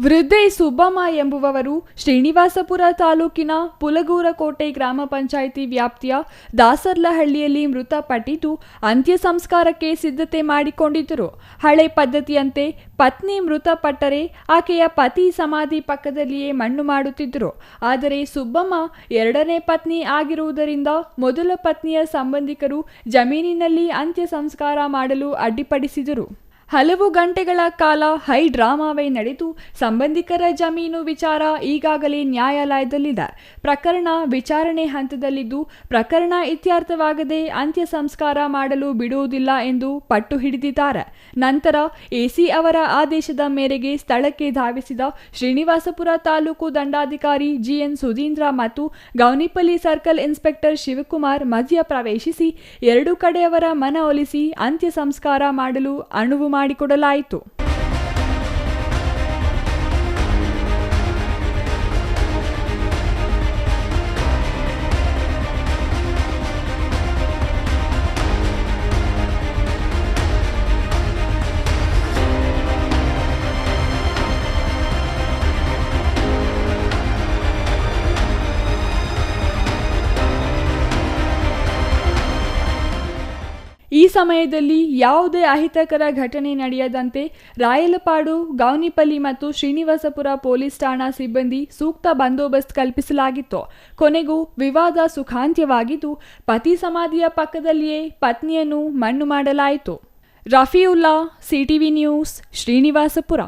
ವೃದ್ಧೆ ಸುಬ್ಬಮ್ಮ ಎಂಬುವವರು ಶ್ರೀನಿವಾಸಪುರ ತಾಲೂಕಿನ ಪುಲಗೂರಕೋಟೆ ಗ್ರಾಮ ಪಂಚಾಯಿತಿ ವ್ಯಾಪ್ತಿಯ ದಾಸರ್ಲಹಳ್ಳಿಯಲ್ಲಿ ಮೃತಪಟ್ಟಿದ್ದು ಅಂತ್ಯ ಸಂಸ್ಕಾರಕ್ಕೆ ಸಿದ್ಧತೆ ಮಾಡಿಕೊಂಡಿದ್ದರು. ಹಳೆ ಪದ್ಧತಿಯಂತೆ ಪತ್ನಿ ಮೃತಪಟ್ಟರೆ ಆಕೆಯ ಪತಿ ಸಮಾಧಿ ಪಕ್ಕದಲ್ಲಿಯೇ ಮಣ್ಣು ಮಾಡುತ್ತಿದ್ದರು. ಆದರೆ ಸುಬ್ಬಮ್ಮ ಎರಡನೇ ಪತ್ನಿ ಆಗಿರುವುದರಿಂದ ಮೊದಲ ಪತ್ನಿಯ ಸಂಬಂಧಿಕರು ಜಮೀನಿನಲ್ಲಿ ಅಂತ್ಯ ಸಂಸ್ಕಾರ ಮಾಡಲು ಅಡ್ಡಿಪಡಿಸಿದರು. ಹಲವು ಗಂಟೆಗಳ ಕಾಲ ಹೈ ಡ್ರಾಮಾವೇ ನಡೆದು ಸಂಬಂಧಿಕರ ಜಮೀನು ವಿಚಾರ ಈಗಾಗಲೇ ನ್ಯಾಯಾಲಯದಲ್ಲಿದೆ. ಪ್ರಕರಣ ವಿಚಾರಣೆ ಹಂತದಲ್ಲಿದ್ದು ಪ್ರಕರಣ ಇತ್ಯರ್ಥವಾಗದೆ ಅಂತ್ಯ ಸಂಸ್ಕಾರ ಮಾಡಲು ಬಿಡುವುದಿಲ್ಲ ಎಂದು ಪಟ್ಟು ಹಿಡಿದಿದ್ದಾರೆ. ನಂತರ ಎಸಿ ಅವರ ಆದೇಶದ ಮೇರೆಗೆ ಸ್ಥಳಕ್ಕೆ ಧಾವಿಸಿದ ಶ್ರೀನಿವಾಸಪುರ ತಾಲೂಕು ದಂಡಾಧಿಕಾರಿ ಜಿಎನ್ ಸುಧೀಂದ್ರ ಮತ್ತು ಗೌನಿಪಲ್ಲಿ ಸರ್ಕಲ್ ಇನ್ಸ್ಪೆಕ್ಟರ್ ಶಿವಕುಮಾರ್ ಮಧ್ಯ ಪ್ರವೇಶಿಸಿ ಎರಡು ಕಡೆಯವರ ಮನವೊಲಿಸಿ ಅಂತ್ಯ ಸಂಸ್ಕಾರ ಮಾಡಲು ಅನುವು ಮಾಡಿಕೊಡಲಾಯಿತು. ಈ ಸಮಯದಲ್ಲಿ ಯಾವುದೇ ಅಹಿತಕರ ಘಟನೆ ನಡೆಯದಂತೆ ರಾಯಲಪಾಡು, ಗೌನಿಪಲ್ಲಿ ಮತ್ತು ಶ್ರೀನಿವಾಸಪುರ ಪೊಲೀಸ್ ಠಾಣಾ ಸಿಬ್ಬಂದಿ ಸೂಕ್ತ ಬಂದೋಬಸ್ತ್ ಕಲ್ಪಿಸಲಾಗಿತ್ತು. ಕೊನೆಗೂ ವಿವಾದ ಸುಖಾಂತ್ಯವಾಗಿದ್ದು ಪತಿ ಸಮಾಧಿಯ ಪಕ್ಕದಲ್ಲಿಯೇ ಪತ್ನಿಯನ್ನು ಮಣ್ಣು ಮಾಡಲಾಯಿತು. ರಫೀವುಲ್ಲಾ, ಸಿಟಿವಿ ನ್ಯೂಸ್, ಶ್ರೀನಿವಾಸಪುರ.